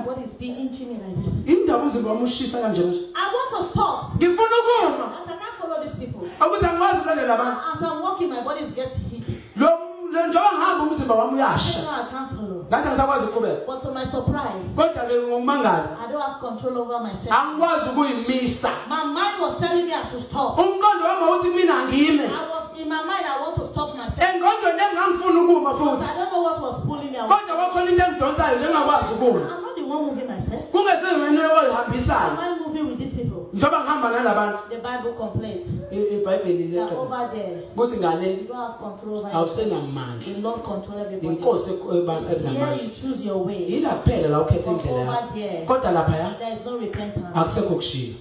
body is being inching me like this. Indaba umzimba wami ushisa kanje manje. I want to stop. Ngifuna ukuma. I can't follow these people. Akuthi angikwazi ukulandela abantu. As I'm walking, my body is getting heat. Njengoba ngihamba umzimba wami uyasha. I can't follow. Ngathi ngisakwazi ukuqhubeka. But to my surprise, Kodwa ke ngomangala. I don't have control over myself. Angikwazi ukuyimisa. My mind was telling me I should stop. Umqondo wami uthi mina ngime. I was in my mind, I want to stop myself. Engqondweni engangifuna ukuma But futhi. I don't know what was pulling me away. Kodwa kwakhona into engidonsayo njengakwazi ukuma. I'm not the one moving myself. Kungesengwena Am oyihambisayo. I moving with these people? Njengoba ngihamba nalabantu. The Bible complains. iBhayibheli They're letha. over there. Kuthi ngale You don't have control over awusenamandla. The Lord control everybody. Inkosi Here ebamandla. you choose your way. Yila kuphela la ukhetha But indlela over yakho. there, Kodwa lapha ya there is no repentance. akusekho kushiya.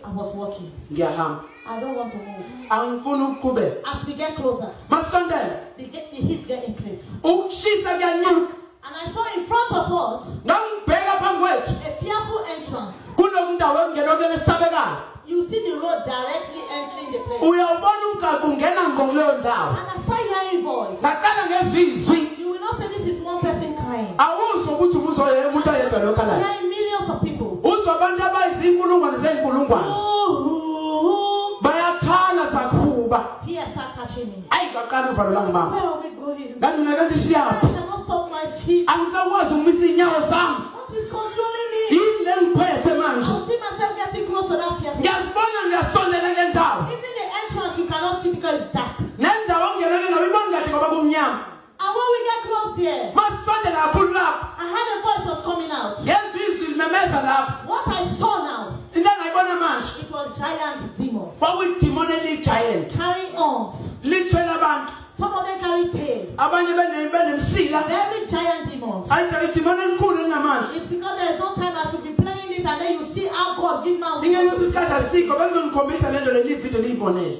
I was walking. Ngiyahamba. I don't want to move. Angifuni ukuqhubeka. As we get closer, Masondela. the heat get increased. Ukushisa kuyanyuka. And I saw in front of us Ngangibheka phambi kwethu. a fearful entrance. Kunomndawo engena okesabekayo. You see the road directly entering the place. Uyawubona umgaqo ungena ngokuleyo ndawo. And I start hearing voice. Ngaqala ngezizwi. You will not say this is one person crying. Awuzwa ukuthi ubuzoye umuntu oyedwa lo khalayo. Hearing millions of people. Uzwa abantu abayizinkulungwane zeyinkulungwane. Oh, Bayakhala sakhuba. fear start catching me. Ayi ngaqala uvalo langibamba. Where are we going? Kanti mina kanti I siyaphi? cannot stop my feet. Angisakwazi ukumisa inyawo zami. What is controlling me? Yile ngiphethe manje. I'll see myself getting close to that fear. Ngiyazibona ngiyasondela le ndawo. Even the entrance you cannot see because it's dark. Nendawo ongena kuyona uyibona kahle ngoba kumnyama. And when we get close there, Masondela kakhulu lapho. I heard a voice was coming out. Yezwi izwi limemeza lapho. What I saw now, Into engayibona manje. it was giant demons Kwakuyidimoni eliyi-giant. carrying arms. Lithwele abantu. Some of them carry tail. Abanye benemsila. Very giant demons. Idimoni elikhulu elinamandla. It's because there is no time I should be playing it and then you see how God give man. Ingeke ukuthi isikhathi asikho bengizonikhombisa le nto leli video liyibonele.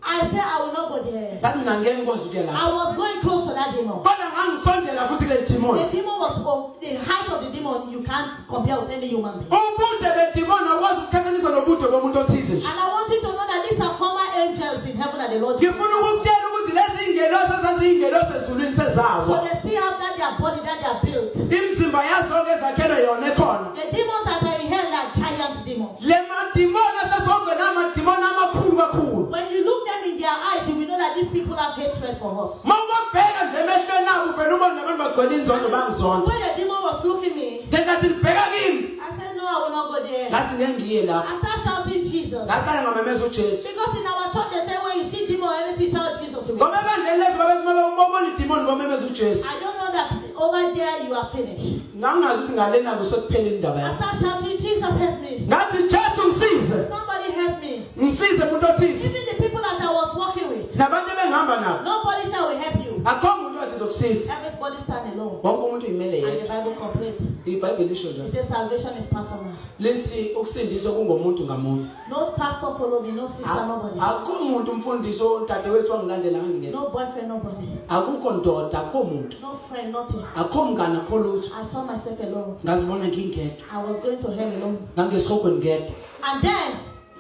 I said I will not go there. Ngathi mina ngeke ngikwazi ukuya lapho. I was going close to that demon. Kodwa ngangisondela futhi ke idimoni. The demon was the height of the demon you can't compare with any human being. Ubude bedimoni awukwazi ukuqhathanisa nobude bomuntu othize nje. And I want you to know that these are former angels in heaven and the Lord. Ngifuna ukukutshela ukuthi lezi ingelosi ezaziyingelosi ezulwini So sezazo. they still have that their body that they are built. Imizimba yazo ke zakhelwe yona ekhona. The demons that are in hell are giant demons. Le madimoni asesongena amadimoni amakhulu kakhulu. When you look them in their eyes, you will know that these people have hatred for us. Mawubabheka nje emehlweni abo uvela ubone nabantu bagcwele inzondo bangizonda. When the demon was looking me, Ngenkathi libheka kimi. I said, no, I will not go there. Ngathi ngeke ngiye lapho. I started shouting Jesus. Ngaqala ngamemeza uJesu. Because in our church, they say, when you see demon or anything, shout Jesus. Ngoba ebandleni lethu babona idimoni bomemeza uJesu. I don't know that over there you are finished. Ngangazi ukuthi ngale nako sekuphela indaba I yakho. started shouting, Jesus, help me. Ngathi Jesu ngisize. Somebody help me. Ngisize umuntu othize. Even the people that I was working with, Nabantu ebengihamba nabo. nobody said, I will help you. Akho umuntu othi zokusiza. Everybody stand alone. Wonke umuntu uyimele And the yedwa. Bible complains. iBhayibheli lisho It njalo. says salvation is personal. Lithi ukusindiswa kungomuntu ngamunye. No pastor follow me, no sister, nobody. Akho umuntu umfundiso dadewethu wangilandela ngingena. No boyfriend, nobody. Akukho ndoda, akho muntu. No friend, nothing. Akho mngane, akho lutho. I saw myself alone. Ngazibona ngingedwa. I was going to hell alone. Ngangesihogweni ngedwa. And then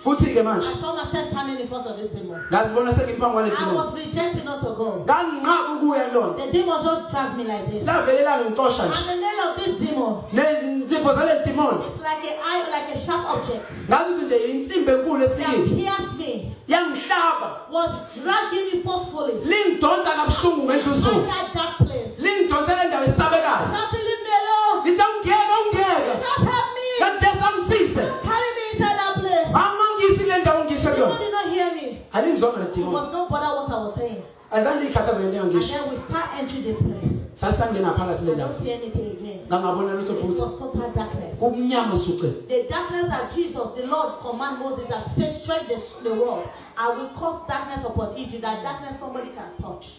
Futhi ke manje I saw myself standing in front of the demon. ngazibona sengiphambi kwale I demon. was rejecting not to go. Nganginqaba ukuya lona. The demon just dragged me like this. Lavele langixosha nje. And the name of this demon Nezinzipho zale demon. is like an eye, like a sharp object Ngazuthi nje insimbi enkulu that esiyibi. pierced me, Yangihlaba. was dragging me forcefully Lingidonsa kabuhlungu inside ngenhliziyo. that dark place. Lingidonsa le ndawo esabekayo. Shouting, leave me alone. Ngithi ungiyeka. Just help me. Kanti Jesu angisize. Carry me inside that place. Amangisi le ndawo ngiyisho Demon kuyona. did not hear me. Alingizwanga le It demon. was not bother what I was saying. Azange ikhathaze ngento And engisho. then we start entering this place. Sasangena phakathi le I ndawo. don't see anything again. Ngangabona lutho It futhi. was total darkness. Ubumnyama suce. The darkness that Jesus, the Lord, command Moses that says, strike the world. I will cause darkness upon Egypt, that darkness somebody can touch.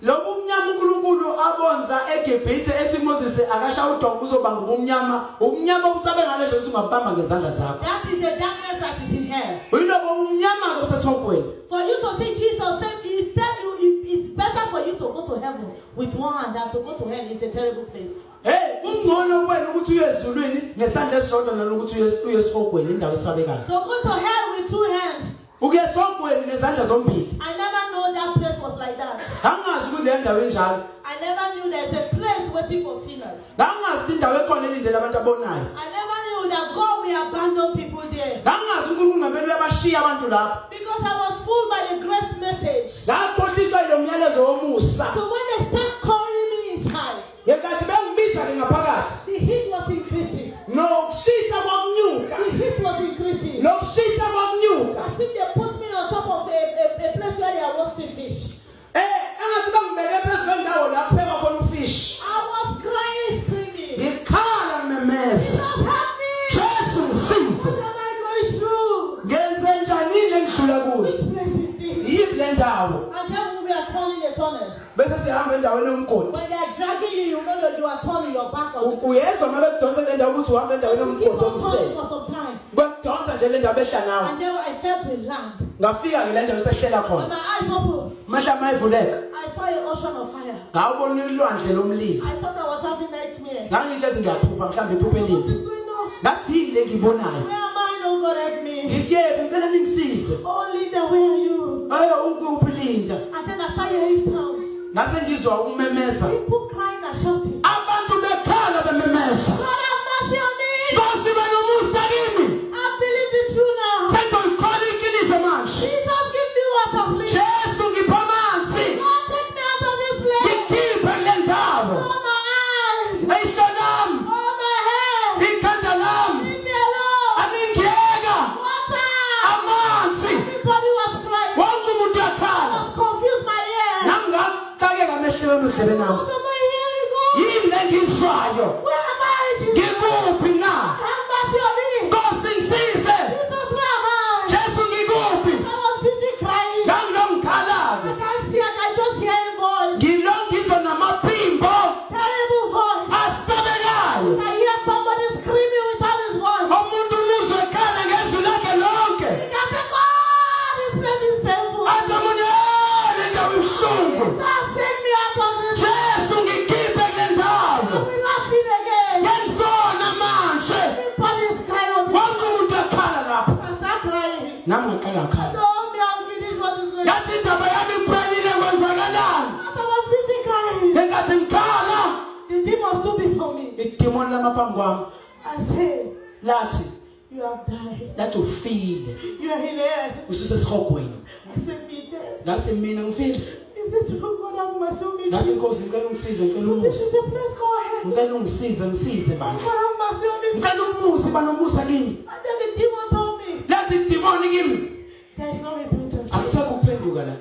Lobu umnyama uNkulunkulu abonza eGibhithe ethi Moses akashaya udonga uzobanga ubumnyama. Ubumnyama obusabe ngale nje ungabamba ngezandla zakho. That is the darkness that is in hell. Uyilobo ubumnyama obusesongweni. For you to see Jesus say, he tell you it's better for you to go to heaven with one hand than to go to hell. It's a terrible place. Hey, ungcono wena ukuthi uye ezulwini ngesandla esisodwa nalokuthi uye esihogweni indawo esabekayo. To go to hell with two hands. Uke esihogweni nezandla zombili. I never know that place was like that. Angazi kuleyo ndawo enjalo. I never knew there's a place waiting for sinners. Angazi indawo ekhona elindele abantu abonayo. I never knew that God will abandon people there. Angazi uNkulunkulu ngamele uyabashiya abantu lapho. Because I was fooled by the grace message. Ngakhohliswa lo myalezo womusa. So when they start calling me inside, Ngekathi bengibiza ke ngaphakathi. the heat was increasing. Nokushisa kwamnyuka. The heat was increasing. Nokushisa kwamnyuka. As if they put me on top of a place where they are roasting fish. Angathi bangibeke phezu kwendawo lapho phekwa khona ufish. I was crying, screaming. Ngikhala ngimemeza. Jesus, help me! Jesu ngisize. What am I going through? Ngenze njani engidlula kuyo? Which place is this? Yiphi le ndawo? And then we are turning the tunnel. Bese sihamba endaweni yomgodi. When they are dragging you, you know that you are turning your back on. Uyezwa uma bekudonsa le ndawo ukuthi uhamba endaweni You keep yomgodi on turning omsele. for some time. Bekudonsa nje le ndawo behla nawe. And then I felt with land. Ngafika ngile ndawo sehlela When khona. my eyes opened, Mahla mayivuleka. I saw an ocean of fire. Ngawubona ilwandle lomlilo. I thought I was having nightmare. Ngangitshe ngiyaphupha mhlawumbe iphupho What elimbi. is going on? Ngathi yini le ngiyibonayo? Where am I? No, God help me. Ngikuyephi ngicela ningisize. Oh, Linda, where are you? Ukuphi Linda? And then I saw his house. Ngase ngizwa umemeza. People crying and shouting. Abantu bekhala bememeza. God have mercy on me. Nkosi banomusa kimi. I believe the truth now. Sengikholwa iqiniso manje. Jesus, give me water, please. Jesu ngipha amanzi. God, take me out of this place. Ngikhiphe kule ndawo. Oh, my eyes. Ehlo lami, Oh, my head. ikhanda lami. Leave me alone. Angingiyeka. Water. Amanzi. Everybody was crying. Wonke umuntu I uyakhala. was confused my ear. Nangingaqakeka amehlo wami udlebe nami. What am I hearing, God? Yini le ngizwayo? Where am I? Jesus? Ngikuphi na? Have mercy on me. Nkosi ngisize. Jesus, where am I? Jesu ngikuphi? I was busy crying. Ngangilomkhalazi. I can't see. I can just hear a voice. Ngilongizwa namaphimbo Terrible voice. asabekayo. I hear somebody screaming with all his voice. Umuntu umuzwe ekhala ngezwi lakhe lonke. He can say, God, this place is painful. Athi amunene ndawo ibuhlungu. Jesus, take me out of this. Jesu ngikhiphe kule I ndawo. will not sin again. Ngenzona manje. Everybody is crying out. Wonke umuntu ekhala lapho. I start crying. Nami ngaqala ngakhala. No, me, I'm finished. What is going on? Ngathi indaba yami iqalile kwenzakalani? I was busy crying. Ngengathi ngikhala. The demon stood before me. Idimoni lamaphambi kwami I said, lathi you have died. lathi ufile. You are in there. Ususesihogweni. I said, me dead. Ngathi mina ngifile. He said, oh God, have mercy on me. Ngathi Nkosi ngicela ungisize ngicela This umusa. is the place, go ahead. Ngicela ungisize ngisize bandla. God, have mercy on me. Ngicela umusa banomusa kimi. And then the demon told me, Lathi idimoni kimi. there is no repentance. Akusekho ukuphenduka la.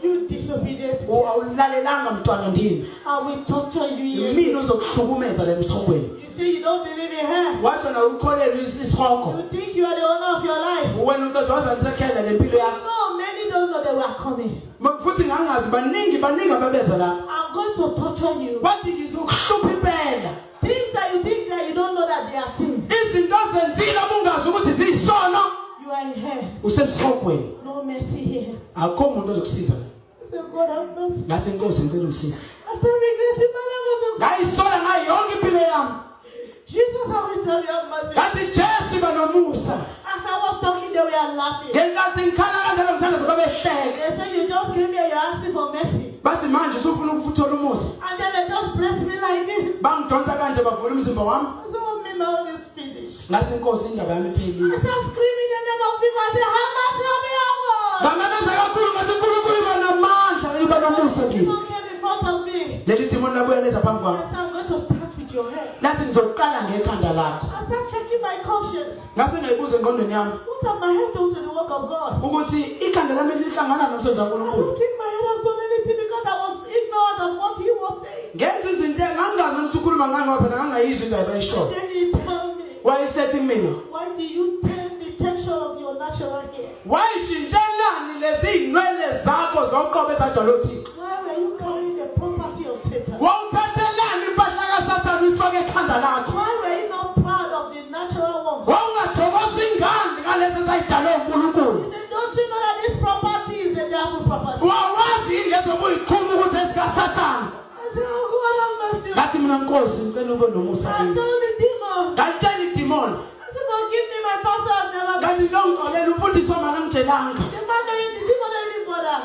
You disobedient. Awulalelanga mntwana ndini. I will torture you here. Mina uzokuhlukumeza le mthogweni. You say you don't believe in her. Wathi wena ukholelwa isihogo. You think you are the owner of your life. Wena uzozazi ngisekhela lempilo yakho. No, many don't know they were coming. Futhi ngangazi baningi ababeza la. I'm going to torture you. Wathi ngizokuhlupha impela. Things that you think that you don't know that they are sin. Izinto zenzile bungazi ukuthi ziyisono. You are in her. Usesihogweni. No mercy here. Akho umuntu ozokusiza. I said, God have mercy. Ngathi Nkosi ngicela ungisize. I still regretting my life. Ngayisola ngayo yonke impilo yami. Jesus, I will say you have mercy. Ngathi Jesu banomusa. As I was talking, they were laughing. Ngenkathi ngikhala kanjalo ngithandaza babehleka. They said, you just came here, you're asking for mercy. Bathi manje usufuna ukuthola umusa. And then they just bless me like this. Bangidonsa kanje bavula umzimba wami. I said, oh, me, my own is finished. Ngathi Nkosi indaba yami I iphelile. start screaming in the name of people. I said, have mercy on me, oh God. Ngamemeza kakhulu ngathi uNkulunkulu banamandla iba nomusa kimi. Demon came in front of me. Leli dimoni labuya leza phambi I kwami. said, I'm going to start with your head. Lathi ngizoqala ngekhanda lakho. I start checking my conscience. Ngase ngayibuza engqondweni yami What have my head done to the work of God? ukuthi ikhanda lami lihlangana nomsebenzi I kaNkulunkulu. don't think my head has done anything because I was ignorant of what he was saying. Ngenza izinto engangazi ukuthi ukhuluma ngani ngoba phela ngangayizwa into abayishoyo. Then he told me, Wayesethi mina, why do you turn the tension of your natural hair? wayishintshelani lezi zinwele zakho zoqobo ezadolothika? Why were you carrying the property of Satan? Wawuthathelani impahla kaSathane uyifake ekhanda lakho? Why were you not proud of the natural one? Wawungathokozi ingane ngalezi ezayidalwe uNkulunkulu? He said, don't you know that this property is the devil's property? Wawazi ingezobe uyiqhuma ukuthi ezikaSathane? I said, oh God, have mercy. Ngathi mina Nkosi ngicela ube nomusa I kimi. told the demon. Ngalitshela idimoni. I said, forgive me, my pastor has never been. Ngathi ngongixolela umfundisi wami akangitshelanga. The man that the demon don't even bother.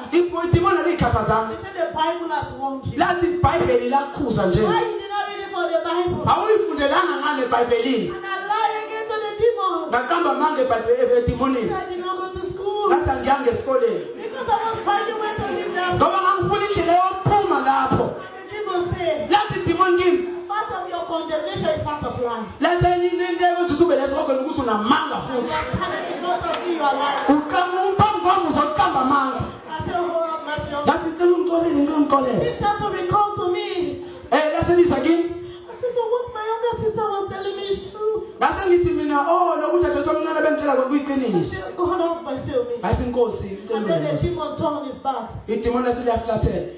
Idimoni alikho izikhatha zami. He said the Bible has warned you. Lathi iBhayibheli lakukhuza nje. Why you did not read it for the Bible? Awuyifundelanga ngale eBhayibhelini. And I lie again to the demon. Ngaqamba manje edemonini. I did not go to school. Ngathi angiyange esikoleni. Because I was finding way to live there. Ngoba ngangifuna indlela yokuphuma lapho. And the demon said, Lathi demon kimi. part of your condemnation is part of life. Lathi into ezusube lesokho ukuthi unamanga futhi. And because of you, you are lying. Uqamba uzoqamba amanga. I said, oh, have mercy on me. Ngathi ngicela umxolele. He started to recall to me. Laselisa kimi. I said, so what my younger sister was telling me is true. Ngase ngithi mina lokuthi adethu omncane bengitshela I kuyiqiniso. said, God have mercy on me. Hayi inkosi And then the demon turned his back. idemoni seliyaflathela.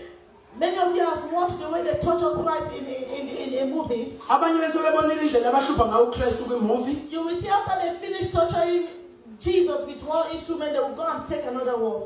Many of you have watched the way they torture Christ in a movie. Abanye bese bebonile indlela abahlupha ngayo uKristu kwimovie. You will see after they finish torturing Jesus with one instrument, they will go and take another one.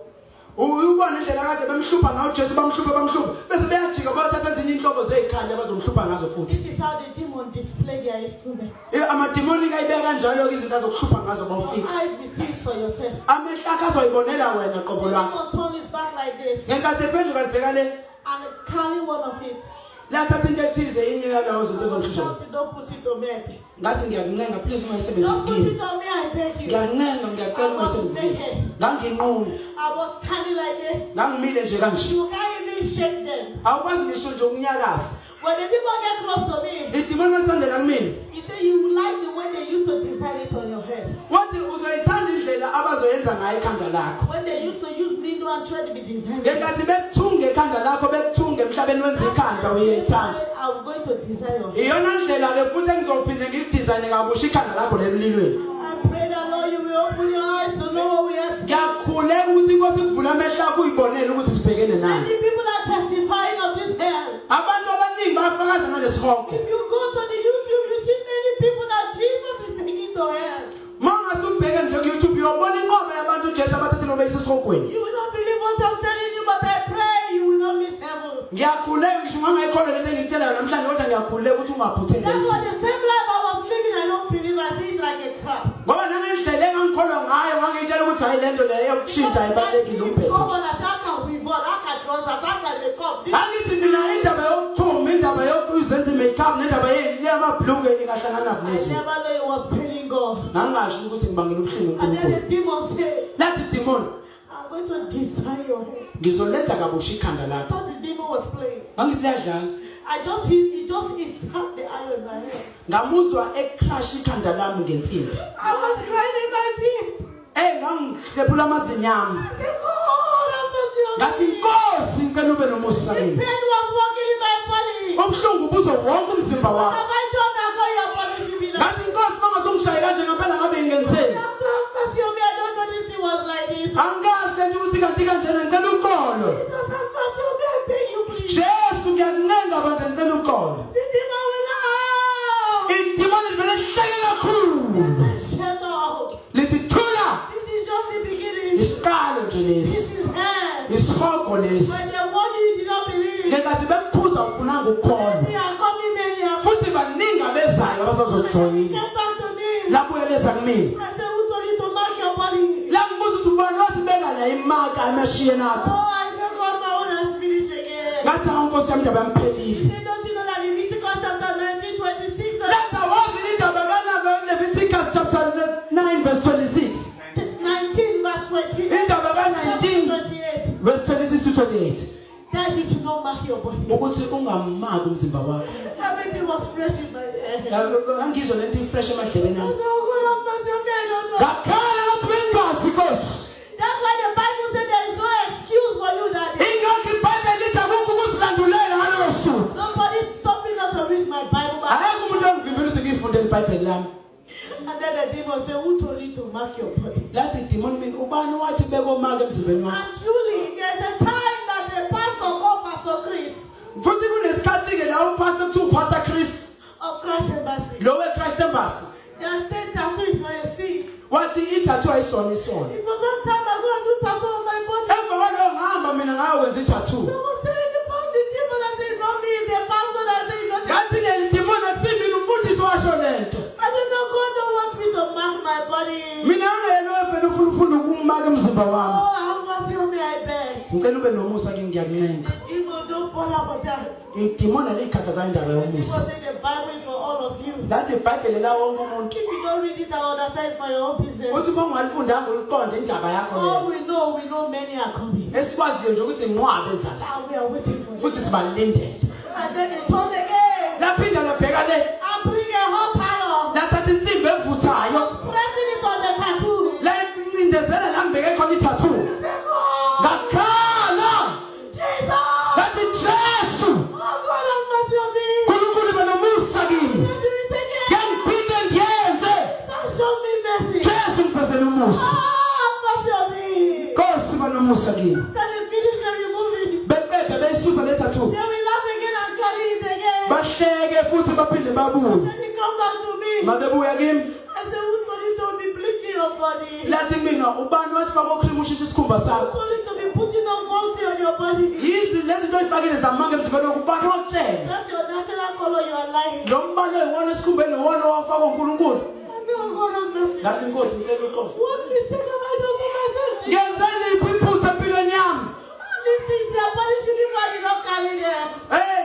Uyubona indlela kade bemhlupha ngayo uJesu bamhlupha bese beyajika bathatha ezinye inhlobo zezikhali abazomhlupha ngazo futhi. This is how the demon display their instrument. Amademoni kayibeka kanjalo izinto azokuhlupha ngazo bawufika. Eyes will see it for yourself. Amehlo akho azoyibonela wena The qobo lwakho. demon turn his back like this Ngenkathi ephenduka libheka le and carry one of it. lathatha into ethize inye yalawo zinto ezomhlushela. Don't put it on me. Ngathi ngiyakuncenga please Don't ungayisebenzisi put kimi. it on me, I beg you. Ngiyakuncenga ngiyacela ungayisebenzisi kimi. Nganginqunu. I was standing like this. Ngangimile nje kanje. You can't even shake them. Awukwazi ngisho nje ukunyakaza. When the demon get close to me, Idemoni masondela kumina. he said you like the way they used to design it on your head. Wathi uzoyithanda indlela abazoyenza ngayo ekhanda lakho. When they used to use needle and thread to be designed. Ngenkathi bekuthunge ekhanda lakho bekuthunge emhlabeni wenza ikhanda uyayithanda. I'm going to design your head. Iyona ndlela ke futhi engizophinde ngidizayine kabusha ikhanda lakho lemlilweni. I pray that Lord you will open your eyes to know what we are seeing. Ngiyakhuleka ukuthi inkosi kuvula amehlo akho uyibonele ukuthi sibhekene nani. Many people are testifying of this hell. Abantu abaningi bayafakaza ngalesi honke. If you go to the YouTube, you see many people that Jesus is taking to hell. Mangase ubheke nje ku-YouTube uyobona inqobo yabantu uJesu abathathe lo beyisesihogweni. You will not believe what I'm telling you, but I pray you will not miss heaven. Ngiyakhuleka ngisho ngangayikholwa lento engiyitshelayo namhlanje kodwa ngiyakhuleka ukuthi ungaphutheli That's lezi. why the same life I was living, I don't believe I see it like a crap. Ngoba nangendlela engangikholwa ngayo ngangiyitshela ukuthi hayi lento leyo yokushintsha ibalulekile umphetho. How can we vote? How can trust that? How can they come? Angithi mina indaba yokuthuma indaba yokuzenza i-makeup nendaba yamabhuluku ingahlangana I kulezo. never knew it was paining God. Ngangasho ukuthi ngibangela ubuhlungu And then uNkulunkulu. the demon said, Lathi demon I'm going to design your head. ngizoletha kabusha ikhanda I lakho. thought the demon was playing. Ngangithi liyadlala. He just slapped the iron in my head. Ngamuzwa ecrash ikhanda lami ngensimbi. I was crying in my teeth. Ngangihlephula amazinyo ami. I said, God, have mercy on Ngathi me. Nkosi ngicela ube nomusa The kimi. pain was walking in my body. Ubuhlungu buzo wonke umzimba What wami. have I done that God you are punishing me now? Ngathi Nkosi mangazongishaye kanje ngempela ngabe ngingenzeni. You have to have mercy on me. I don't know this thing was like this. Angazi lento ukuthi kanti kanjena ngicela uxolo. Jesus, have mercy on me. I beg you, please. Jesu ngiyakuncenga bandla ngicela uxolo. The demon will out. Idimoni livele lihleke kakhulu. Shut up. Lithi thula. This is just the beginning. Isiqalo nje lesi. This is hell. Isihogo lesi. When they warned you, you did not believe. Ngenkathi bekukhuza ufunanga ukukholwa. Many are coming, many are Futhi baningi abezayo abasazojoyina. Come back to me. Labuyeleza kumina. I said, who told you to mark your body? Lambuza ukuthi ubani wasibeka la imaka emashiyeni akho. Oh, I said, God, my own has finished again. Ngathi Nkosi yami indaba He yamphelile. said, don't you know that Leviticus chapter 19:26, Letha wazi indaba kaLeviticus chapter 9 verse 26. 19 verse 20, Indaba ka-19 28, verse 26 to 28. that you should not mark your body. Ukuthi ungamaki umzimba wakho. Everything was fresh in my head. Ngangizwa lento ifresh emadlebeni Oh, ami. God, have mercy on me, I don't know. Ngakhala ngathi bengazi Nkosi. That's why the Bible said there is no excuse for you that day. Ingakho iBhayibheli lithi akukho ukuzilandulela ngalelo suku. Nobody stopped me not to read my Bible. Akekho umuntu ongivimbela ukuthi ngiyifundele iBhayibheli lami. And then the demon said, who told you to mark your body? Lathi idimoni mina ubani wathi bekomaka emzimbeni wakho. And truly, there's a time that the pastor called Pastor Chris Futhi kunesikhathi ke la uPastor 2 Pastor Chris of Christ Embassy lo weChrist Embassy that said tattoo is not a sin. wathi ithathu ayisona isona. It was that time I go and do tattoo on my body. Emva kwalo ngihamba mina ngayokwenza ithathu. So I was telling the demon, I said, not me, it's the pastor that said, not Ngathi le demoni asimini umfundisi washo lento. I don't know, God don't want me to mark my body. Mina ngelo phela ufuna ukumaka emzimba wami. Oh, have mercy on me, I beg. ngicela ube nomusa ke ngiyakuncenga Demon, don't bother with that. idimoni alikhathaza indaba yomusa Because the Bible is for all of you. that's iBhayibheli la wonke umuntu If you don't read it and understand it for your own business, uthi bongalifundanga uliqonde indaba yakho all leyo we know many are coming. esikwaziyo nje ukuthi ingcwabe ezala And we are waiting for them. futhi sibalindele And then they told again, laphinda labheka le I'm bringing a hot iron. lathatha insimbi evuthayo Pressing it on the tattoo. la incindezela la ngibeke khona ithathoo ngakhala Jesus! bathi Jesu Oh God, have mercy on me. uNkulunkulu benomusa kimi Don't do it again. ngiphinde ngiyenze Don't show me mercy. Jesu ngifezela umusa Have mercy on me. Nkosi banomusa kimi Then they finish and remove it. beqeda beyisusa le tattoo Then we laugh again and carry it again. bahleke futhi baphinde babuye Then they come back to me. mabebuya kimi I said, who told you to be bleaching your body? lathi mina ubani wathi faka ocream ushintshe isikhumba Who sakho told you to be putting on falsely on your body? yizi lezi nto oyifakile zamanga emzimbeni wakho ubani wakutshela That's your natural color, you are lying. lo mbala oyiwona esikhumbeni wona owafaka uNkulunkulu I know God have mercy. ngathi inkosi ngicela uqobo What mistake have I done to myself, Jesus? ngenzeni iphi iphutha empilweni yami All these things, they are punishing me, but you don't carry them.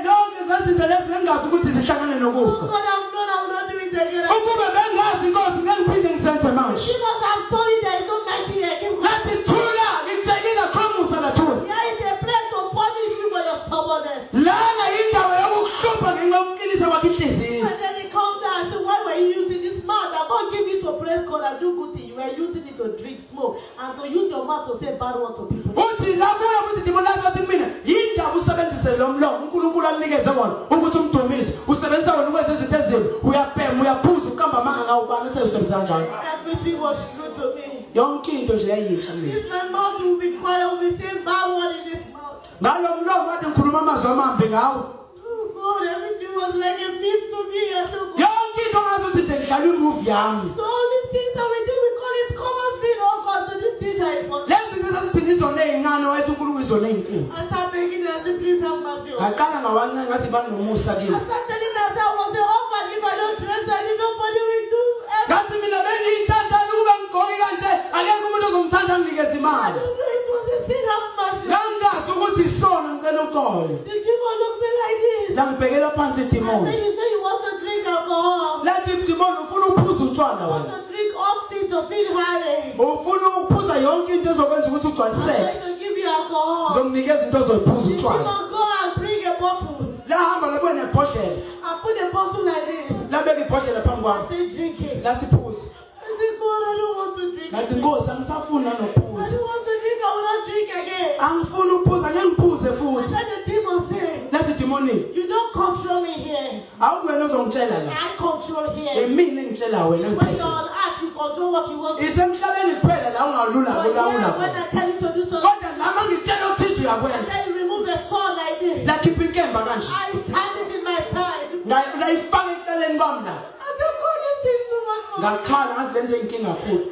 lonke zezinto lezi engazi ukuthi zihlangane Oh nokufa God, I'm not, I will not do it again. ukube bengazi inkosi ngeke ngiphinde ngisenze manje Jesus, I'm told you there is no mercy here. Keep going. lathi thula ngikutshelile qhamusa lathula Here is a place to punish you for your stubbornness. lana yindawo yokuhlupha ngenxa yokuqinisa kwakho inhliziyo And then he comes down and says, why were you using this mouth? I'm not giving it to praise God and do good things. You were using it to drink smoke and to use your mouth to say bad word to people. uthi labuya ukuthi ndibonala ukuthi kumina yindaba usebenzise lo mlomo uNkulunkulu akunikeze wona ukuthi umdumise usebenzisa wona ukwenza izinto ezimbi uyabhema uyaphuza ukamba amanga ngawo ubani ethe usebenzisa kanjani Everything was true to me. yonke into nje yayintsha mina If my mouth will be quiet, I will be saying bad word in this mouth. ngalo mlomo kade ngikhuluma amazwi amambi ngawo Oh God, everything was like a film to me. I said, God. yonke into ngazuthi nje ngidlala imuvi yami So all these things that we do, we call it common sin. Oh God, so these things are important. lezi zinto zasithi izona ey'ncane wayethi uNkulunkulu izona ey'nkulu I start making it and say, please have mercy on me. ngaqala ngawancane ngathi banomusa I kimi start telling myself, I was an orphan. If I don't dress, I did nobody will do anything. ngathi mina bengiyintandane ukuba ngigqoke kanje akekho umuntu ozongithanda anginikeze I imali don't know, it was a sin. Have mercy. ngangazi ukuthi isono ngicela uxolo The demon looked me like this. langibhekela phansi I idimoni said, you say you want to drink alcohol. lathi idimoni ufuna ukuphuza utshwala You want wena to drink hot things to feel high. ufuna ukuphuza yonke into ezokwenza ukuthi I'm ugcwaliseke going to give you alcohol. ngizokunikeza into ozoyiphuza The utshwala demon go and bring a bottle. lahamba labuye nebhodlela I put a bottle like this. labeka ibhodlela phambi I kwami say, drink it. lathi phuza I said, God, I don't want to drink ngathi it. nkosi angisafuni I nanokuphuza don't want to drink. I will not drink again. angifuni ukuphuza ngeke ngiphuze And futhi then the demon said, lathi idimoni you don't control me here. awukuwena ozongitshela la I control here. imina engitshela wena When engiphethe you're on earth, you control what you want. isemhlabeni kuphela la ungalula But kulawula here, when khona I tell you to do something, kodwa lama ngitshela ukuthi I uyakwenza tell you remove the sword like this. lakhipha inkemba kanje I stand it in my side. layifaka eceleni kwami la I said, God, this is too much for me. ngakhala ngathi le nto inkinga kakhulu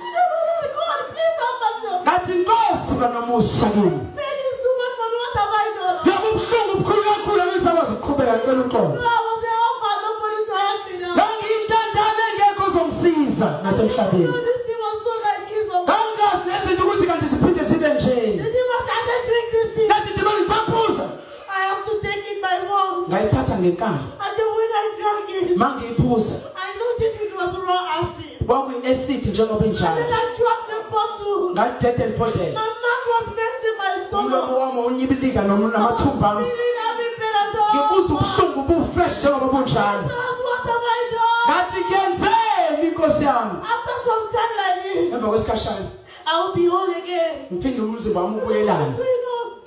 God, please have mercy on me. ngathi nkosi banomusa kimi Pain is too much for me. What have I done? yabo ubuhlungu bukhulu kakhulu angisakwazi ukuqhubeka ngicela uxolo No, I was an orphan. Nobody to help me now. ngangiyintandane engekho ozongisiza nasemhlabeni No, this thing was so like kids of ngangazi nezinto ukuthi kanti ziphinde zibe The njeni demon started drink this thing. lathi dimoni ngipaphuza I have to take it by force. ngayithatha ngenkani And then when I drank it, ma ngiyiphuza I noticed it was raw acid. kwakuyi-acid njengoba And injalo then I dropped the bottle. ngayidede libhodlela My mouth was melting my umlomo stomach. wami unyibilika namathumba ami Feeling having pain at all. ngibuza ubuhlungu bu-fresh njengoba bunjalo Jesus, what have I done? ngathi kuyenzeni inkosi yami After some time like this, emva kwesikhashana I will be whole again. ngiphinde umzimba wami ubuyelana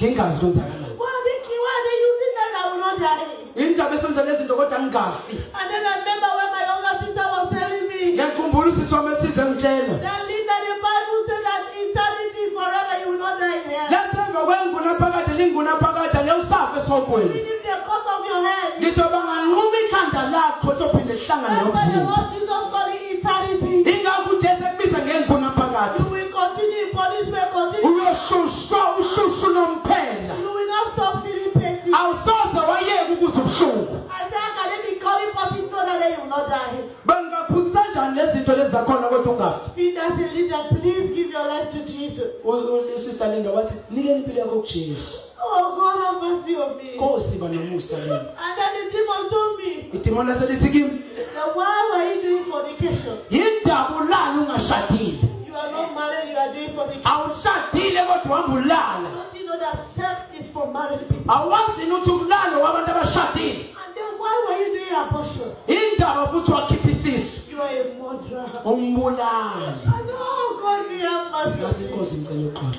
ngingazi kwenzakalani Why are they using that? I will not die. indaba esenza lezi zinto kodwa ngingafi And then I remember when my younger sister was telling me ngiyakhumbula usisi wami esize ngitshela that Linda, the Bible said that eternity is forever. You will not die in hell. lesemva kwengunaphakade lingunaphakade ngewusafa esogweni Even if they cut off your head, ngisho banganquma ikhanda lakho tophinde lihlangane that's why the nomzimba Lord Jesus called it eternity. ingakho ujesu ekubiza ngengunaphakade You will continue in punishment, continue. uyohlushwa uhlushu nomphela You will not stop feeling pain. awusoze wayeka ukuza ubuhlungu I say, how can they be calling person so that they will not die? bengingaphuza kanjani lezi zinto lezi zakhona kodwa ungafi. Peter said, Linda, please give your life to Jesus. Sister Linda wathi nikeni impilo yakho kuJesu. Oh, God have mercy on me. Nkosi banomusa kimi. And then the demon told me, Idemon laselithi kimi, now why were you doing fornication? yindaba ulala ungashadile. You are not married, you are doing fornication. Awushadile kodwa uhamba ulala. Don't you know that sex is for married people? Awazi ukuthi ulala wabantu abashadile. And then why were you doing abortion? Indaba futhi wakhipha isisu. You are a murderer. Umbulali. And oh, God, we have mercy. Ngathi inkosi ngicela uxolo.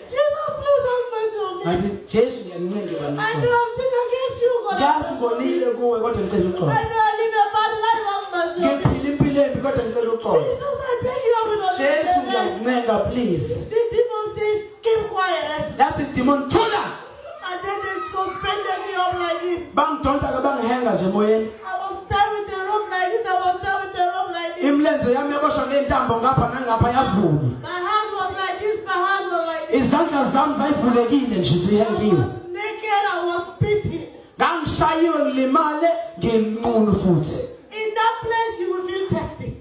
Jesus, please have mercy on me. Ngathi Jesu ngiyanincenga I bani. know I'm sin against you, God. Ngiyazi ngonile kuwe kodwa ngicela uxolo. I know I live a bad life, have mercy on me. Ngiphila impilo embi kodwa ngicela uxolo. Jesus, I beg you, with all Jesu the ngiyakuncenga please. The demon says, keep quiet. Yathi demon thula. And then they suspended me up like this. Bangidonsa ke bangihenga nje emoyeni. I was tied with a rope like this. I was tied with a rope like this. Imilenze yami yaboshwa ngeentambo ngapha nangapha yavuma. My hand was like this. My hand was like this. Izandla zami zayivulekile nje I zihengiwe. was naked. I was beaten. Ngangishayiwe ngilimale nginqunu futhi. In that place, you will feel thirsty.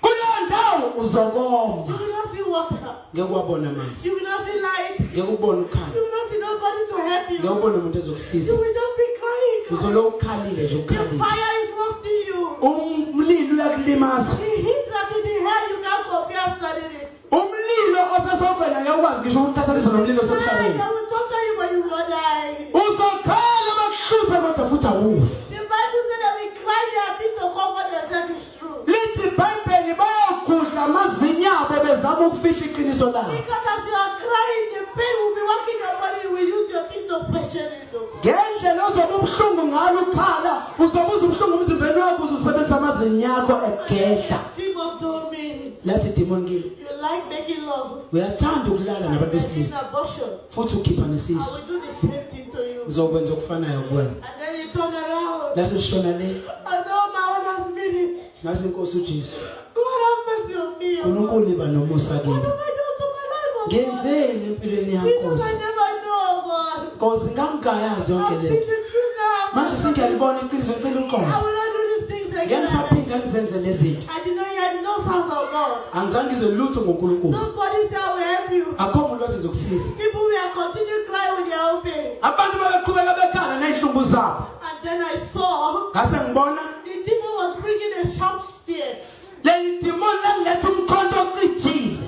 Kuleyo ndawo uzokoma. You will not see water. Ngeke wabona amanzi. You will not see light. Ngeke ubone ukhanya. You will not see nobody to help Ngeke you. ubone umuntu ezokusiza. You will just be crying. Uzolo ukhalile nje The ukhalile. fire is roasting you. Umlilo uyakulimaza. The heat that is in hell, you can't compare studying it. Umlilo osesogwena ngeke ukwazi ngisho ukuthathalisa nomlilo I osemhlabeni. will torture you, but you will not die. Uzokhala bakuhluphe kodwa futhi awufi. The Bible said that we cry their teeth to comfort themselves. It's true. Lithi iBhayibheli bayogudla amazinyo abo bezama ukufihla iqiniso labo. Because as you are crying, the pain will be working your body. You will use your teeth to pressure it. Ngendlela ozobe ubuhlungu ngalo ukhala uzobuza ubuhlungu emzimbeni wakho uzosebenzisa amazinyo akho egedla. Demon told me, Lathi demon kimi you like making love. uyathanda ukulala nabantu Making besilisa abortion. futhi ukhipha I nesisu will do the same thing to you. uzokwenza okufanayo kuwena. And then he turned around. Lase lishona le I know my honest meaning. ngase inkosi uJesu. God have mercy on me. uNkulunkulu iba nomusa What kimi. have I done to my life? Oh God? Ngenzeni empilweni yakho Jesus, I Nkosi? never know, God. Nkosi ngangingayazi yonke I've le seen nto. the truth now. Manje sengiyalibona iqiniso ngicela I uqondo. will not do these things Ngeke again. ngisaphinda ngizenze lezi zinto. I did not hear no sound of God. Angizange ngizwe lutho ngoNkulunkulu. Nobody said I will help you. Akho umuntu ozokusiza. People will continue crying with their own pain. Abantu babeqhubeka bekhala nezinhlungu zabo. And then I saw Ngase ngibona the demon was bringing a sharp spear. le demon laletha umkhonto ocijile.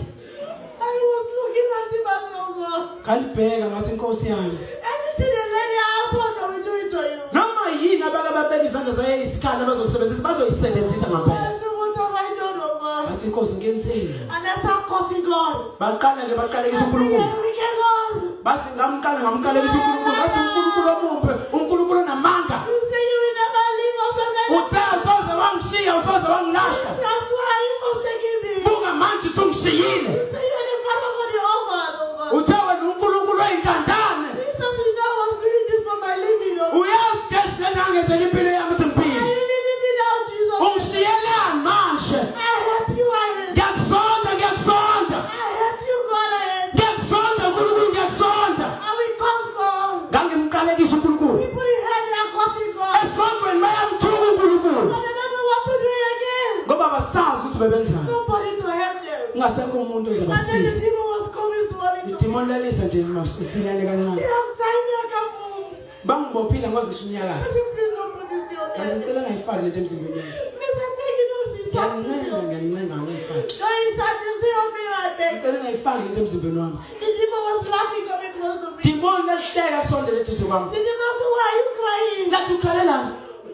I was looking at him and oh God. Ngalibheka ngathi inkosi yami. Anything the lady household, they will do it to you. Noma yini abake babeka izandla zayo isikhala bazosebenzisa bazoyisebenzisa I ngampela. said, what have I done, oh God? Ngathi inkosi ngenzeni. And I start cursing God. Baqalekisa I uNkulunkulu. said, wicked God. Bathi ngamqalekisa uNkulunkulu ngathi uNkulunkulu omumpe, uNkulunkulu namanga. You say you will never leave us again. Uthe usoze wangishiya usoze wangilahla. That's why you forsaking me. Buka manje usungishiyile. You say you're the father for the orphan, oh God. Uthe wena uNkulunkulu oyintandane. Jesus, you know I was doing this for my living, oh God. Uyazi Jesu lena ngenzela impilo yami Are sempilo. you living without Jesus? Ungishiyelani manje? I hate you, I hate you. Ngiyakuzonda ngiyakuzonda. I hate you, God, I hate you. Ngiyakuzonda uNkulunkulu ngiyakuzonda. I will curse God. Ngangimqalekisa uNkulunkulu. People in hell, they are cursing God. Esongweni bayamthuka uNkulunkulu. But they don't know what to do again. Ngoba basazi ukuthi bebenzani. Nobody to help them. Ungasekho umuntu And then the ozobasiza. demon was coming slowly to me. Idemon lalisa nje masinyane They kancane. have time, I can't move. Bangibophile ngoba ngisho unyakaza. Please don't put this thing on me. Ngicela ngayifaki lento emzimbeni wami. Please, I beg you, don't see something. Ngiyancenga ngayifaki. No, inside this thing on me, I beg. Ngicela ngayifaki lento emzimbeni wami. The demon was laughing, coming close to me. Demon lahleka kusondele eduze kwami. The demon said, why are you crying? Lathi ukhalelani?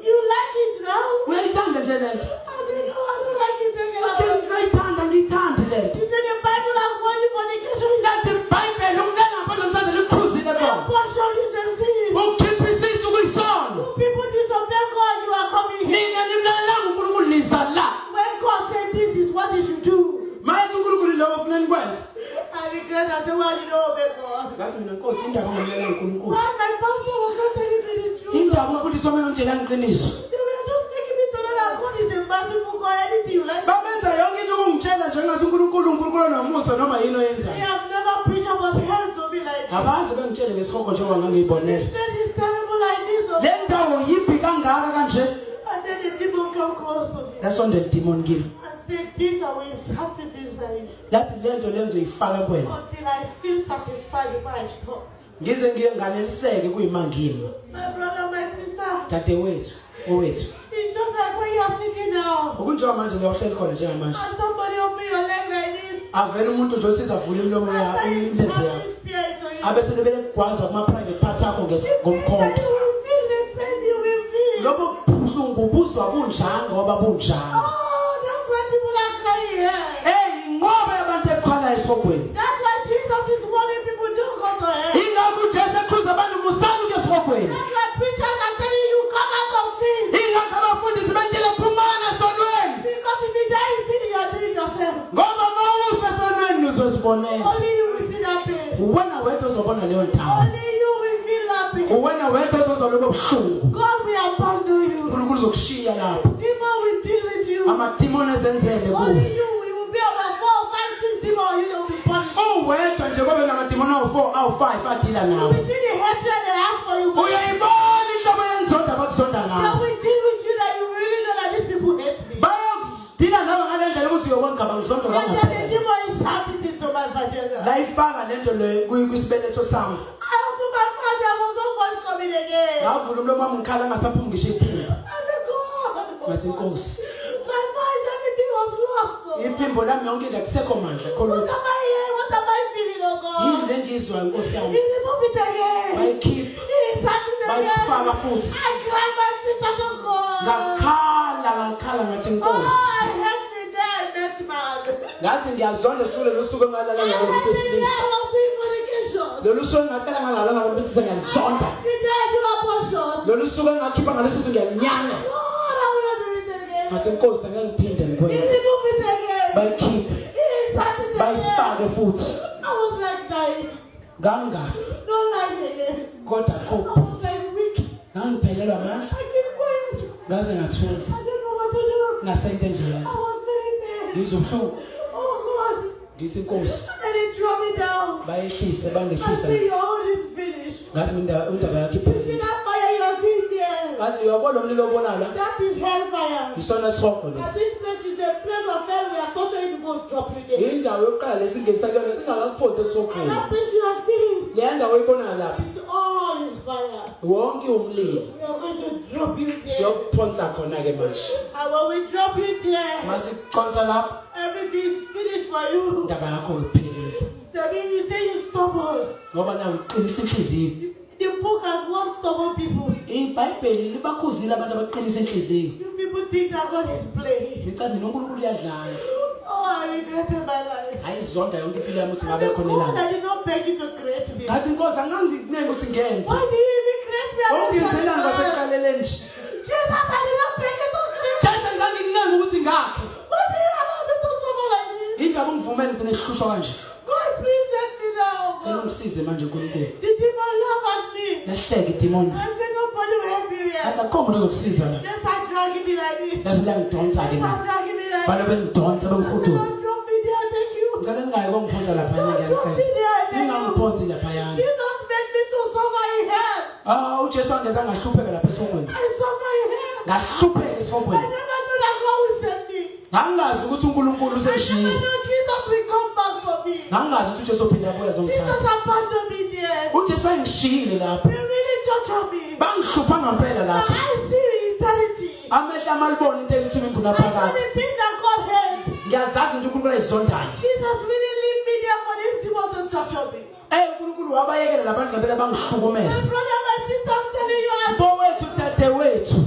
You like it now? Uyayithanda nje lento. I said, no, I don't like it again. Lathi ngisayithanda ngiyithandi lento. You said the Bible has only fornication. Lathi iBhayibheli umlelo ngaphandle msanda likhuzile bona. Abortion is a sin. Ukhipha isisu kuyisono. People disobey God, you are coming here. Mina nimlalanga uNkulunkulu liza la. When God said this is what you should do. Manje uNkulunkulu lo ufuna nikwenze. I regret that the one you don't obey God. Ngathi mina Nkosi indaba ngomlela uNkulunkulu. Why my pastor was not telling me the truth? Indaba umfundisi wami yonjela ngiqiniso. They were just making me to know that God is a merciful God, anything you like. Bamenza yonke into ukungitshela nje ngase uNkulunkulu nomusa noma yini They oyenzayo. have never preached about hell to me like this. Abazi bengitshele ngesihoko njengoba ngangiyibonela. This place is terrible like this. Oh. Le ndawo yimbi kangaka kanje. And then the demon come close to me Lasondela idemon kimi. and say, this I will insert it inside lathi lento lenzo ifaka kuwena until I feel satisfied before I stop. ngize ngiyenganeliseke kuyimangini My brother, my sister, dadewethu owethu it's just like when you are sitting now ukunjengoba manje lo uhleli khona njengamanje and somebody open your leg like this. avele umuntu nje othi avule imilomo yakho After he's imilenze having yakho spirit on you, abese lebele kugwaza kuma-private part akho ngomkhonto you will feel the pain you will feel. lobo buhlungu buzwa bunjani ngoba bunjani Oh, that's why people are crying here. ngoba yabantu ekhona esihogweni That's why Jesus is warning people don't go to hell. ingakho ujesu ekhuza abantu musani esihogweni That's why preachers are telling you come out of sin. ingakho abafundisi bentshela phumana esonweni Because if you die in sin, you are doing it yourself. ngoba ma ufe esonweni uzozibonela Only you will see that pain. uwena wedwa ozobona leyo ndawo Only you will feel that pain. uwena wedwa ozozolobo buhlungu God will abandon you. unkulunkulu uzokushiya lapho Demon will deal with you. amadimoni ezenzele kuwe Only you will be about 4, 5, 6 demons. You will be punished. uwedwa nje ngoba namadimoni awu-4 awu-5 adila You nawe will see the hatred they have for you. uyayibona inhlobo yenzonda abakuzonda They ngayo will deal with you that you really know that these people hate me. bayokudila nawe ngale ndlela ukuthi uyobona ngaba ngizonda And then the kwangaphela demon is shouting into my vagina. la ifaka le nto le kwisibeletho sami I opened my mouth, there was no voice coming again. ngavula umlomo wami ngikhala ngasaphumi ngisho iphimbo And then God, ngathi inkosi my voice, everything was lost. iphimbo lami yonke into akusekho mandla What kholutho am I hearing? What am I feeling, oh yini God? le ngiyizwayo nkosi He yami removed it again. bayikhipha He inserted it bayifaka again. futhi I cried my tears out, oh God. ngakhala ngathi Oh, inkosi I hate the day I met man. ngathi ngiyazonda suku lolu suku engalala I ngalo hate the day besilisa I was doing fornication. lolu suku engaqala ngalala ngalo besilisa ngiyalizonda The day I do abortion. lolu suku engakhipha ngaleso suku ngiyalinyana God, I will not do it again. ngathi inkosi angeke ngiphinde He ngikwenze removed it again. bayikhiphe He inserted it again. bayifake futhi I was like dying. ngangafi No life again. kodwa I khopha was like weak. ngangiphelelwa amandla I keep quiet. ngaze ngathula I don't know what to do. ngasento I engiyenza was very bad. ngizwa ubuhlungu Oh God. ngithi inkosi And he threw me down. bayehlise I bangehlisa see your own is finished. ngathi indaba yakho You see iphelile that fire you are seeing there? ngathi uyabona lo mlilo obona la That is hellfire. isona sihogo And lesi this place is a place of hell. We are torturing people to drop you there. indawo yokuqala lesingenisa kuyona singakakuphonsi And esihogweni that place you are seeing leya ndawo oyibonayo lapha is all is fire. wonke umlilo We are going to drop you there. siyokuphonsa khona-ke manje And when we drop you there, masiqonsa lapho everything is finished for you. indaba yakho iphelile So then you say you stubborn. ngoba nawe uqinisa inhliziyo The book has one stubborn people. ibhayibheli libakhuzile abantu abaqinisa inhliziyo You people think that God is playing. licandi nonkulunkulu uyadlala Oh, I regretted my life. hayi izonda yonke impilo yami ukuthi I ngabe said, khona God, ilanga I did not beg you to create me. ngathi inkosi angangikunenge ukuthi ngenze Why did you even create me? I don't ongenzelanga understand. basekuqalele nje Jesus, I did not beg you to create me. jesu angangikunenge ukuthi ngakhe Why do you allow me to suffer like this? indaba ungivumele ngigcine ngihlushwa kanje God, please help me now. cela God. ungisize manje nkulunkulu The demon laugh at me. lahleke idimoni I said, nobody will help you here. athi akukho muntu ozokusiza la They start dragging me like this. yazi liyangidonsa-ke They na start dragging me like balo this. bengidonsa bengihudula Don't drop me there, I beg you. ngicela ningayi kongiphonsa laphayana Don't drop me ngiyacela there, I beg you. ningangiphonsi laphayana Jesus made me to suffer in hell. ujesu wangenza ngahlupheka lapha esihogweni I suffer in hell. ngahlupheka I esihogweni never knew that God will send me. ngangingazi ukuthi unkulunkulu I never usengishiye knew Jesus will come back for me. ngangingazi ukuthi ujesu ophinde abuye Jesus azongithatha abandoned me there. ujesu wayengishiyile lapho They really torture me. bangihlupha ngampela But lapho I see eternity. amehlo amalibona into engithi I ngunaphakade know the thing that God hates. ngiyazazi into unkulunkulu ayizondayo Jesus really leave me there for this demon to torture me. unkulunkulu wabayekela labantu ngempela My bangihlukumeza brother, my sister, I'm telling you, mfowethu dadewethu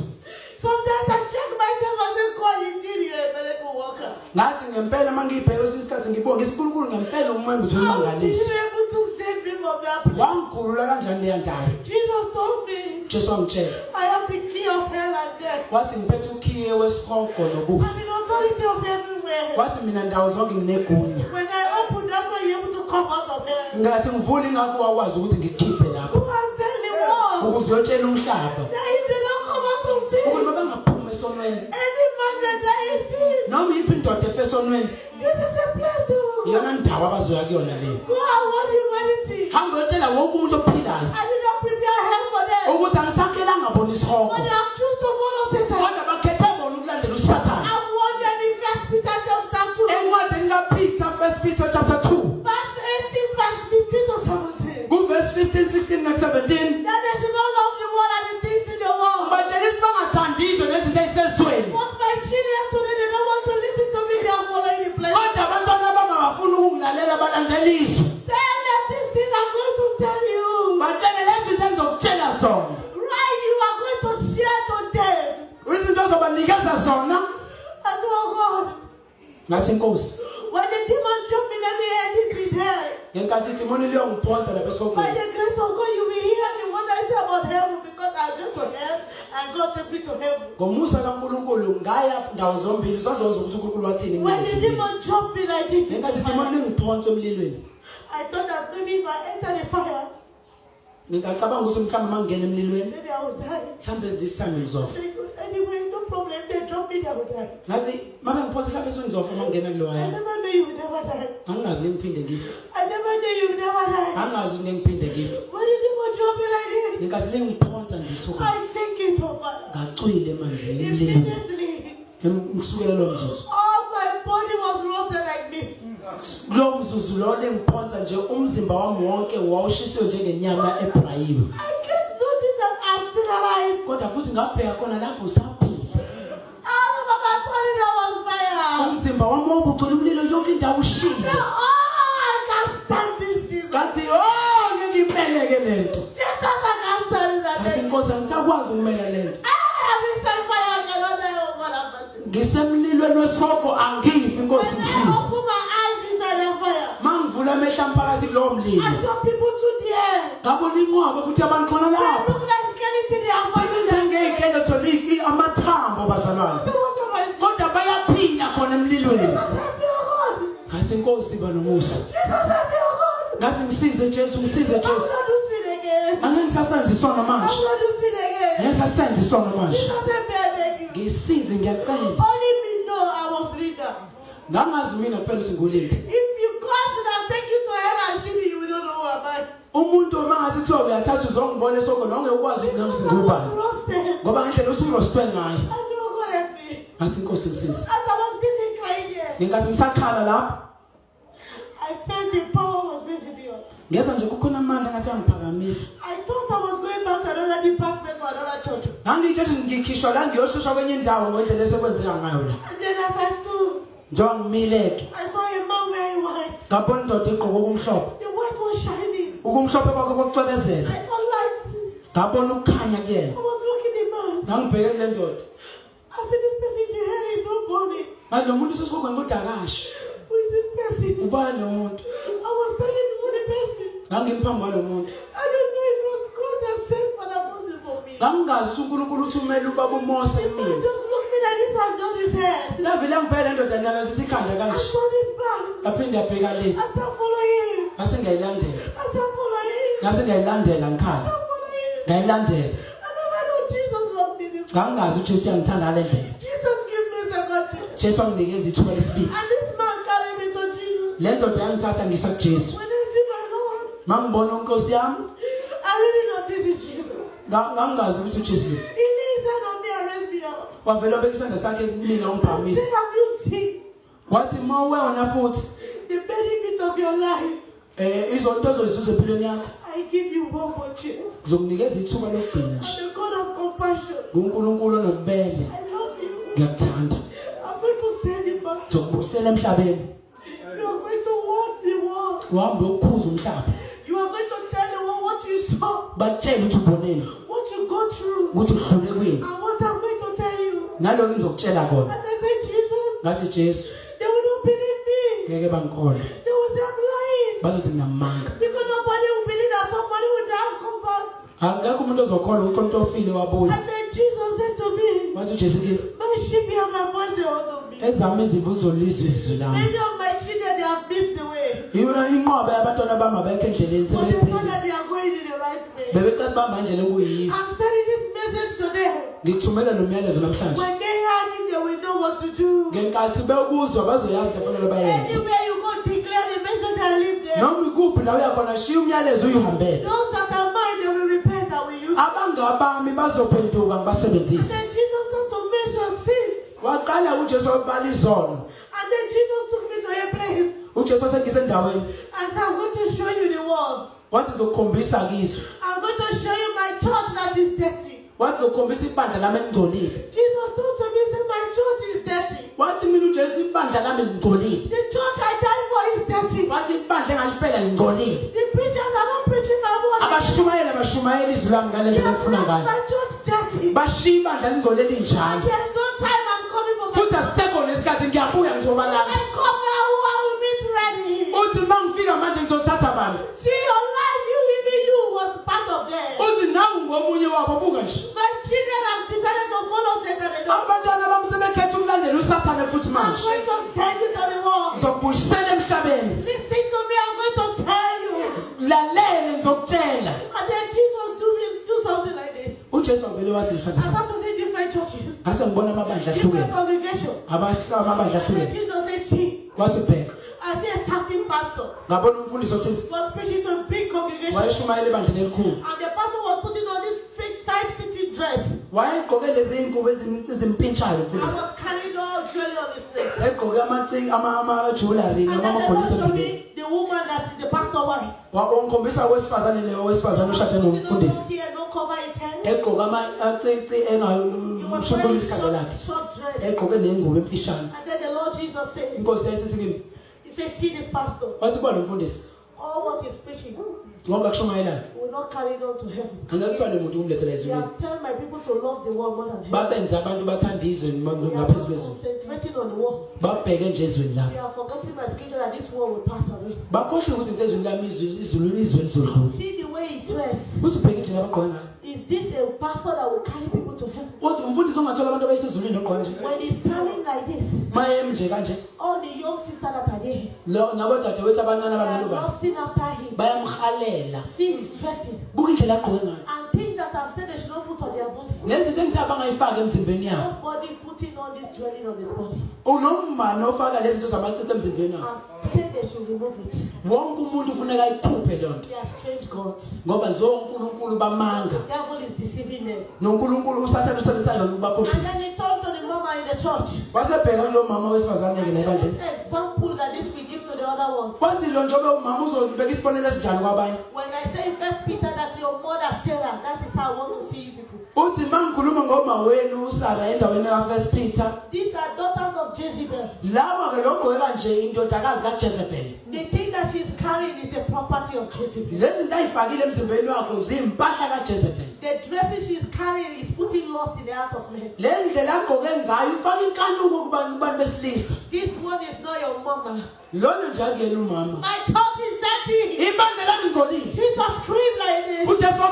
sometimes I check myself and say, God, indeed, you're a miracle worker. ngathi ngempela uma ngiyibheke kwesinye isikhathi ngibonge isi unkulunkulu ngempela umwembe uthi How did umangalisi you able to save me from that place? wangikhulula kanjani leya ndawo Jesus told me, ujesu wangitshela I have the key of hell and death. wathi ngiphethe ukhiye wesihogo nokufa I'm in authority of everywhere. wathi mina ndawo zonke nginegunya When I open, that's why you're able to come out of hell. ngathi ngivule ingakho wakwazi ukuthi ngikhiphe lapho Go and tell the world ukuze uyotshela umhlaba that if they don't come out of sin, ukuthi mabangaphumi esonweni any man that die in sin, noma yiphi indoda efesonweni this is a place they will go. iyona ndawo abazoya kuyona leyo Go and warn humanity. hambe uyotshela wonke umuntu ophilayo I did not prepare hell for them. ukuthi angisakhelanga bona isihogo But they have chosen to follow Satan. kodwa bakhethe bona ukulandela usathane I've warned them in 1 Peter chapter balandela izwi Tell them this thing I'm going to tell you. batshele lezi zinto engizokutshela zona Right, you are going to share to them. izinto ozobanikeza zona I said, oh God, ngathi inkosi when the demon dropped me, let me end it in here. ngenkathi idimoni liyongiphonsa lapha By esokweni the grace of God, you will hear me what I say about heaven because I get to heaven and God take me to heaven. ngomusa kaNkulunkulu ngaya ndawo zombili uzazozwa ukuthi uNkulunkulu wathini When the demon dropped me like this, ngenkathi idimoni lingiphonsa emlilweni I thought that maybe if I enter the fire, ngicabanga ukuthi mhlawumbe mangingena emlilweni maybe I will die. mhlawumbe this time ngizofa Anyway, no problem. They drop me, they will die. ngathi mabe ngiphonsa mhlawumbe sengizofa mangingena kulo I waya never knew you would never die. angingazi ngiphinde ngife I never knew you would never die. angingazi ukuthi ngiphinde ngife When the demon dropped me like this, ngenkathi lingiphonsa nje isokweni I sink it over. ngacwile emanzini emlilweni Immediately, ngisukela lo mzuzu all my body was roasted like meat. lo mzuzu lo lingiphonsa nje umzimba wami wonke wawushisiwe njengenyama ebrayiwe I can't notice that I'm still alive. kodwa futhi ngabheka khona lapho usaphila All over my body there was fire. umzimba wami wonke ugcwele umlilo yonke indawo ushile So, oh, I can't stand this Jesus. ngathi ngeke ngiyipeleke lento Jesus, I can't stand ngathi that. inkosi angisakwazi ukumela lento I've been set fire. I cannot die. Oh God, I'm fighting. ngisemlilweni wesoko angifi inkosi When I ngisiza open my eyes inside the fire, mangivula amehlo ami phakathi kulowo mlilo I saw people to the end. ngabona inqwaba futhi abantu khona They lapho look like skeleton. They are fighting. njengey'kele thoniki amathambo bazalwane So what am I doing? kodwa bayaphila khona emlilweni Jesus, help me, oh God. ngathi inkosi ba nomusa Jesus, help me, oh God. ngathi ngisize Jesu ngisize I will Jesu not do sin again. angeke ngisasenza isono I manje will not do sin again. ngeke ngisasenza isono manje Jesus, help me, I beg you. ngisize ngiyacela Only me know I was leader. ngangazi mina phela singulindi If you God should have taken you to hell and see me, you will not know who am I. umuntu uma ngase kuthiwa uyathatha uzongibona esoko nonke ukwazi ukuthi nami I was singubani roasted. ngoba ngendlela usurostwe ngayo I said, oh God, help me. ngathi inkosi ngisize As I was busy crying here, ngenkathi ngisakhala lapho I felt the power was busy me up. ngeza nje kukhona amandla ngathi angiphakamisa I thought I was going back to another department for another church. ngangiyitsho ukuthi ngikhishwa la ngiyohlushwa kwenye indawo ngendlela esekwenzeka ngayo la And then as I stood, njengoba ngimileke I saw a man wearing white. ngabona indoda egqoke okumhlophe The white was shining. ukumhlophe kwakhe kokucwebezela I saw lights. ngabona ukukhanya kuyena I was looking at the man. ngangibheke kule ndoda I said, this person's hair is not burning. ngathi lo muntu usesokweni kodwa akashi Who is this person? ubani lo muntu I was standing before the person. ngangimi phambi kwalo muntu I don't know it was God that sent for the person for me. ngangingazi ukuthi unkulunkulu uthumele ubaba umose The man emini just looked me like this and done his hair. lavele ngibheke le ndoda namezisa ikhanda I kanje saw this man. aphinde abheka le I started following him. ngase ngayilandela I started following him. ngase ngayilandela ngikhala I started following him. ngayilandela I never know Jesus loved me this way. ngangingazi ujesu uyangithanda ngale ndlela Jesus gave me a second chance. jesu wanginikeza ithuba lesibili And this man carried me to Jesus. le ndoda yangithatha ngisa kujesu When I see my Lord, mangibona unkosi yami I really know this is Jesus. ngangingazi ukuthi ujesu lo He laid his hand on me and raised me up. wavele obeka isandla sakhe kumina He ungiphakamisa said, have you seen wathi ma uwena futhi the benefit of your life? izonto ozozizuza empilweni yakho I give you one more chance. ngizokunikeza ithuba lokugcina nje I'm a God of compassion. ngunkulunkulu onobubele I love you. ngiyakuthanda I'm going to send you back. ngizokubuyisela emhlabeni You are going to warn the world. uhambe ukukhuza umhlaba You are going to tell the world what you saw, batshele ukuthi uboneni what you go through, ukuthi udlule kwini and what I'm going to tell you. nalokho ngizokutshela kona And I said, Jesus, ngathi jesu they will not believe me. ngeke bangikholwe They will say I'm lying. bazothi nginamanga Because nobody will believe that somebody would die and come back. angekho umuntu ozokholwa ukuthi umuntu ofile wabuya And then Jesus said to me, wathi ujesu kimi my sheep hear my voice, they honor me. ezami izimvu zizolizwa izwi lami Many of my children, they have missed the way. inqoba yabantwana bami abekho endleleni But they know sebephile that they are going in the right way. bebecela bamba indlela okuyiyo I'm sending this message to them. ngithumela lo myalezo namhlanje When they hear it, they will know what to do. ngenkathi bekuzwa bazoyazi into efanele bayenze Anywhere you go, declare the message and leave them. noma ikuphi la uyakhona shiya umyalezo uyihambele Those that are mine, they will repent and will use it. abangabami bazophenduka ngibasebenzise Then Jesus started to mention sins. waqala ujesu wabala izono And then Jesus took me to a place ujesu wasengise endaweni and said, I'm going to show you the world. wathi ngizokukhombisa kiso I'm going to show you my church that is dirty. wathi ngizokukhombisa ibandla lami elingcolile Jesus told to me, say, my church is dirty. wathi mina ujesu ibandla lami lingcolile The church I died for is dirty. wathi ibandla izwi lami ngale They ndlela have engifuna left ngayo. my church dirty. Bashiya ibandla lingcolele And injalo. there's no time I'm coming for my Futhi asisekho nesikhathi ngiyabuya ngizobalanga. I come now, I will meet ready. Uthi mangifika manje ngizothatha bani? See, your life, you living you was part of them. Uthi nawe ngomunye wabo buka nje. My children have decided to follow Satan. They don't. Abantwana bami sebekhetha ukulandela uSathane futhi I'm manje. going to send you to the world. Ngizokubuyisela emhlabeni. Listen to me, I'm going to tell you. Lalele ngizokutshela. And then Jesus do something like this. uJesu vele wathi I isandla sakhe. start to see different churches, Ngase ngibona amabandla different ahlukene. congregation. Amabandla And then ahlukene. Jesus says, see, Wathi bheka. I see a certain pastor Ngabona umfundisi othile. was preaching to a big congregation. Wayeshumayela ebandleni elikhulu. And the pastor was putting on this fake tight-fitting dress. Wayegqoke lezi ingubo ezimpintshayo I umfundisi. was carrying all jewelry on his neck. Egqoke ama-jewelry And then namagolide the Lord showed emzimbeni. me the woman that the pastor wife. Wangikhombisa owesifazane leyo owesifazane oshade nomfundisi. No hair, no cover his head. Egqoke amacici He was engashubula wearing ikhanda lakhe. short dress. Egqoke nengubo emfishane. And then the Lord Jesus said, Inkosi yayisithi kimi, he said, see this pastor. wathi bona umfundisi, All what he's preaching ngoba kushumayelana. will not carry it on to heaven. Angekuthwale umuntu umlethela You ezulwini. have tell my people to love the world more than heaven. Babenza abantu bathanda izwe They are ngaphezu not kwezulu. concentrating on the world. Babheke nje ezweni They labo. are forgetting my scripture that this world will pass away. Bakhohlwe ukuthi ngizezweni lami izwe lizodlula. See the way he dressed. Uthi bheke indlela abagqoka ngayo. Is this a pastor that will carry people to heaven? Uthi umfundisi ongathola abantu abayisezulwini ogqoka nje. When he's standing like this, Maye nje kanje. all the young sisters that are there, Nabodadewethu abancane they are abanalo bani. lusting after him. Bayamhalela. See his dressing. Buka indlela agqoke ngayo. And things that I've said they should not put on their body. Nezinto engithi abangayifaki emzimbeni yabo. Nobody putting on this jewelry on his body. Unomani ofaka lezi zinto zamacici emzimbeni yabo. And say they should remove it. Wonke umuntu ufuneka ayikhuphe leyo nto. They are strange gods. Ngoba zonkulunkulu bamanga. The devil is deceiving them. noNkulunkulu usathane usebenzisa yona And ukubakhohlisa. then he told to the mama in the church, Wasebheka kulo mama wesifazane ke la "This ebandleni. is the example that this we give to the other ones. Wathi lo njobe umama uzobeka isibonelo esinjani kwabanye. When I say First Peter that your mother Sarah, that is how I want to see you people. Uthi mangikhuluma ngoma wenu uSara endaweni kaFirst Peter. These are daughters of Jezebel. Laba ke logqoke kanje indodakazi kaJezebel. The thing that she's carrying is the property of Jezebel. Lezi zinto ayifakile emzimbeni wakho zimpahla kaJezebel. The dresses she's carrying is putting lust in the heart of men. Le ndlela agqoke ngayo ifaka inkanuko kubantu besilisa. This one is not your mama. Lona nje akuyena umama. My church is dirty. Ibandla lami ngcolile. Jesus screamed like this. uJesu